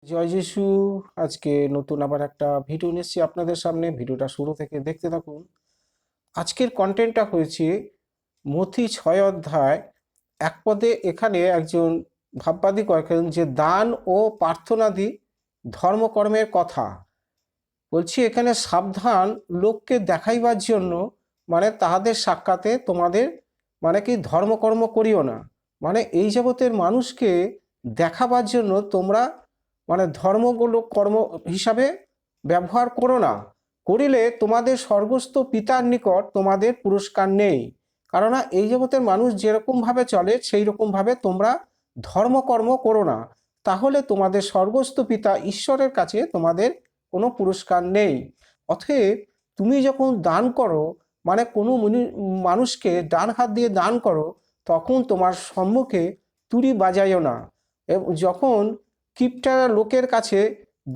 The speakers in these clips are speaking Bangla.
জয় যিশু। আজকে নতুন আবার একটা ভিডিও নিয়ে এসেছি আপনাদের সামনে। ভিডিওটা শুরু থেকে দেখতে থাকুন। আজকের কন্টেন্টটা হয়েছে মথি 6 অধ্যায় 1 পদে। এখানে একজন ভাববাদী কয়েছেন যে দান ও প্রার্থনাদি ধর্মকর্মের কথা বলছি। এখানে সাবধান, লোককে দেখাইবার জন্য তাহাদের সাক্ষাতে তোমাদের কি ধর্মকর্ম করিও না। এই জগতের মানুষকে দেখাবার জন্য তোমরা ধর্মগুলো কর্ম হিসাবে ব্যবহার করো না। করিলে তোমাদের স্বর্গস্থ পিতার নিকট তোমাদের পুরস্কার নেই। কারণ এই জগতের মানুষ যেরকমভাবে চলে সেই রকমভাবে তোমরা ধর্মকর্ম করো না, তাহলে তোমাদের স্বর্গস্থ পিতা ঈশ্বরের কাছে তোমাদের কোনো পুরস্কার নেই। অতএব তুমি যখন দান করো, কোনো মানুষকে ডান হাত দিয়ে দান করো, তখন তোমার সম্মুখে তুড়ি বাজাইও না। যখন কিপটারা লোকের কাছে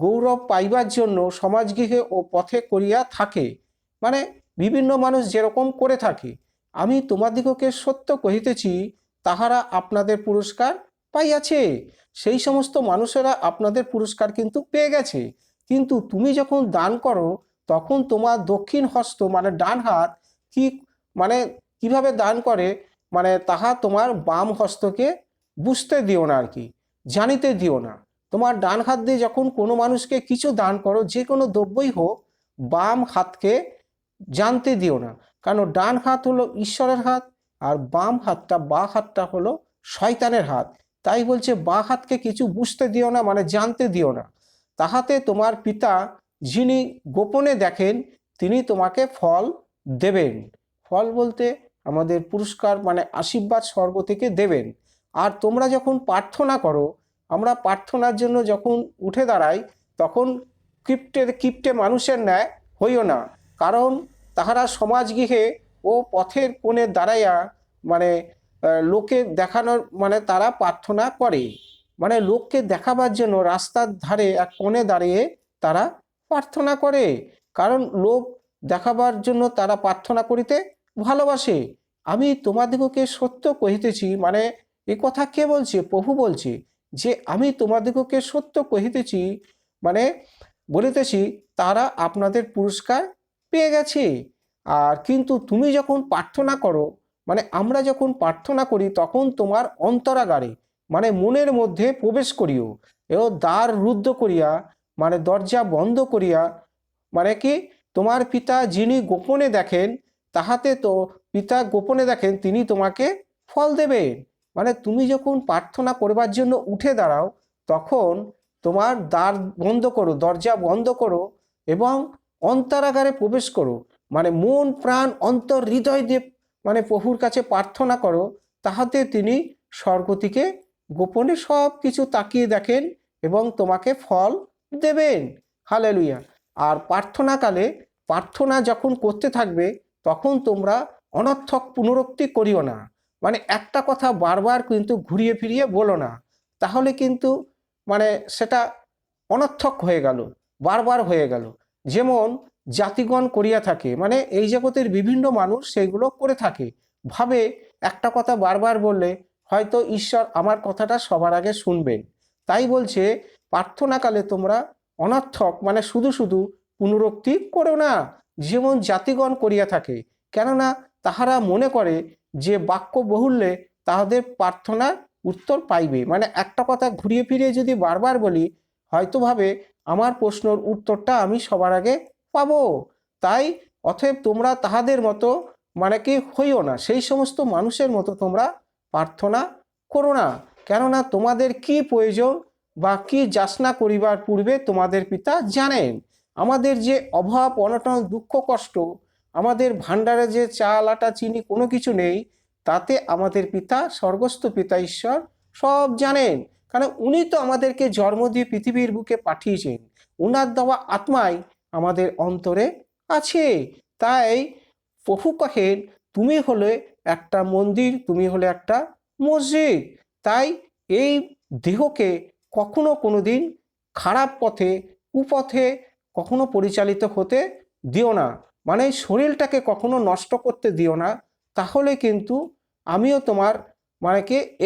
গৌরব পাইবার জন্য সমাজগৃহে ও পথে করিয়া থাকে, বিভিন্ন মানুষ যেরকম করে থাকে, আমি তোমাদিগকে সত্য কহিতেছি, তাহারা আপনাদের পুরস্কার পাইয়াছে। সেই সমস্ত মানুষেরা আপনাদের পুরস্কার কিন্তু পেয়ে গেছে। কিন্তু তুমি যখন দান করো, তখন তোমার দক্ষিণ হস্ত ডান হাত কি কিভাবে দান করে তাহা তোমার বাম হস্তকে বুঝতে দিও না, আর কি জানিতে দিও না। তোমার ডান হাত দিয়ে যখন কোনো মানুষকে কিছু দান করো, যে কোনো দ্রব্যই হোক, বাম হাতকে জানতে দিও না। কারণ ডান হাত হলো ঈশ্বরের হাত, আর বাম হাতটা বা হাতটা হলো শয়তানের হাত। তাই বলছে বা হাতকে কিছু বুঝতে দিও না, জানতে দিও না। তাহাতে তোমার পিতা যিনি গোপনে দেখেন, তিনি তোমাকে ফল দেবেন। ফল বলতে আমাদের পুরস্কার, আশীর্বাদ স্বর্গ থেকে দেবেন। আর তোমরা যখন প্রার্থনা করো, আমরা প্রার্থনার জন্য যখন উঠে দাঁড়াই, তখন কিপ্টে মানুষের ন্যায় হইও না। কারণ তাহারা সমাজগৃহে ও পথের কোণে দাঁড়াইয়া লোকে দেখানোর তারা প্রার্থনা করে। লোককে দেখাবার জন্য রাস্তার ধারে এক কোণে দাঁড়িয়ে তারা প্রার্থনা করে। কারণ লোক দেখাবার জন্য তারা প্রার্থনা করিতে ভালোবাসে। আমি তোমাদিগকে সত্য কহিতেছি, এ কথা কে বলছে? প্রভু বলছে যে আমি তোমাদিগকে সত্য কহিতেছি, বলিতেছি, তারা আপনাদের পুরস্কার পেয়ে গেছে। আর কিন্তু তুমি যখন প্রার্থনা করো, আমরা যখন প্রার্থনা করি, তখন তোমার অন্তরাগারে মনের মধ্যে প্রবেশ করিও, এবং দ্বার রুদ্ধ করিয়া দরজা বন্ধ করিয়া কি তোমার পিতা যিনি গোপনে দেখেন, তাহাতে তো পিতা গোপনে দেখেন, তিনি তোমাকে ফল দেবেন। তুমি যখন প্রার্থনা করবার জন্য উঠে দাঁড়াও, তখন তোমার দ্বার বন্ধ করো, দরজা বন্ধ করো, এবং অন্তরাগারে প্রবেশ করো। মন প্রাণ অন্তর হৃদয় দিয়ে প্রভুর কাছে প্রার্থনা করো। তাহাতে তিনি স্বর্গ থেকে গোপনে সব কিছু তাকিয়ে দেখেন এবং তোমাকে ফল দেবেন। হালেলুয়া। আর প্রার্থনাকালে প্রার্থনা যখন করতে থাকবে, তখন তোমরা অনর্থক পুনরুক্তি করিও না। একটা কথা বারবার কিন্তু ঘুরিয়ে ফিরিয়ে বলো না, তাহলে কিন্তু সেটা অনর্থক হয়ে গেল, বারবার হয়ে গেল। যেমন জাতিগণ করিয়া থাকে, এই জগতের বিভিন্ন মানুষ সেইগুলো করে থাকে, ভাবে একটা কথা বারবার বললে হয়তো ঈশ্বর আমার কথাটা সবার আগে শুনবেন। তাই বলছে প্রার্থনাকালে তোমরা অনর্থক শুধু শুধু পুনরুক্তি করো না, যেমন জাতিগণ করিয়া থাকে। কেননা তাহারা মনে করে যে বাক্য বহুললে তাহাদের প্রার্থনার উত্তর পাইবে। একটা কথা ঘুরিয়ে ফিরিয়ে যদি বারবার বলি, হয়তো ভাবে আমার প্রশ্নের উত্তরটা আমি সবার আগে পাবো। তাই অতএব তোমরা তাহাদের মতো কি হইও না, সেই সমস্ত মানুষের মতো তোমরা প্রার্থনা করো না। কেননা তোমাদের কি প্রয়োজন বা কি যাচনা করিবার পূর্বে তোমাদের পিতা জানেন। আমাদের যে অভাব অনটন দুঃখ কষ্ট, আমাদের ভাণ্ডারে যে চাল আটা চিনি কোনো কিছু নেই, তাতে আমাদের পিতা স্বর্গস্থ পিতা ঈশ্বর সব জানেন। কারণ উনি তো আমাদেরকে জন্ম দিয়ে পৃথিবীর বুকে পাঠিয়েছেন, উনার দেওয়া আত্মাই আমাদের অন্তরে আছে। তাই প্রভু কহেন, তুমি হলে একটা মন্দির, তুমি হলে একটা মসজিদ। তাই এই দেহকে কখনো কোনো দিন খারাপ পথে কুপথে কখনো পরিচালিত হতে দিও না। শরীরটাকে কখনো নষ্ট করতে দিও না, তাহলে কিন্তু আমিও তোমার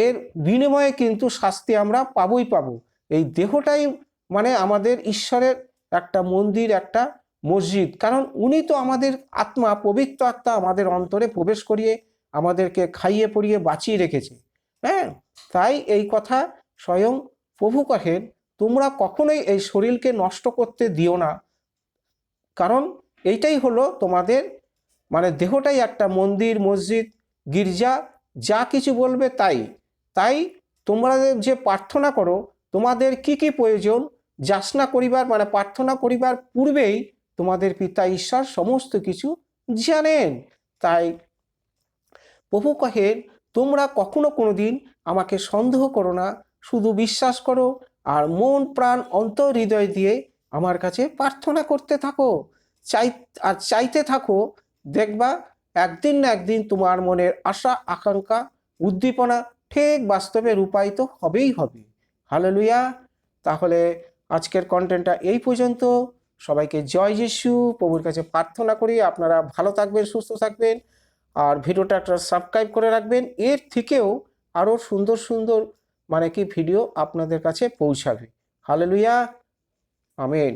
এর বিনিময়ে কিন্তু শাস্তি আমরা পাবোই পাবো। এই দেহটাই মানে আমাদের ঈশ্বরের একটা মন্দির, একটা মসজিদ। কারণ উনি তো আমাদের আত্মা, পবিত্র আত্মা আমাদের অন্তরে প্রবেশ করিয়ে আমাদেরকে খাইয়ে পরিয়ে বাঁচিয়ে রেখেছে। হ্যাঁ, তাই এই কথা স্বয়ং প্রভু কহেন, তোমরা কখনোই এই শরীরকে নষ্ট করতে দিও না। কারণ এইটাই হলো তোমাদের, মানে দেহটাই একটা মন্দির, মসজিদ, গির্জা, যা কিছু বলবে তাই। তাই তোমরা যে প্রার্থনা করো, তোমাদের কি কি প্রয়োজন যাচনা করিবার, মানে প্রার্থনা করিবার পূর্বেই তোমাদের পিতা ঈশ্বর সমস্ত কিছু জানেন। তাই প্রভু কহেন, তোমরা কখনো কোনো দিন আমাকে সন্দেহ করো না, শুধু বিশ্বাস করো আর মন প্রাণ অন্তর হৃদয় দিয়ে আমার কাছে প্রার্থনা করতে থাকো, চাইতে থাকো। দেখবা একদিন না একদিন তোমার মনের আশা, আকাঙ্ক্ষা, উদ্দীপনা ঠিক বাস্তবে রূপায়িত হবেই হবে। হালেলুয়া। তাহলে আজকের কন্টেন্টটা এই পর্যন্ত। সবাইকে জয় যিশু। প্রভুর কাছে প্রার্থনা করি আপনারা ভালো থাকবেন, সুস্থ থাকবেন, আর ভিডিওটা একটা সাবস্ক্রাইব করে রাখবেন। এর থেকেও আরও সুন্দর সুন্দর মানে কি ভিডিও আপনাদের কাছে পৌঁছাবে। Hallelujah, amen.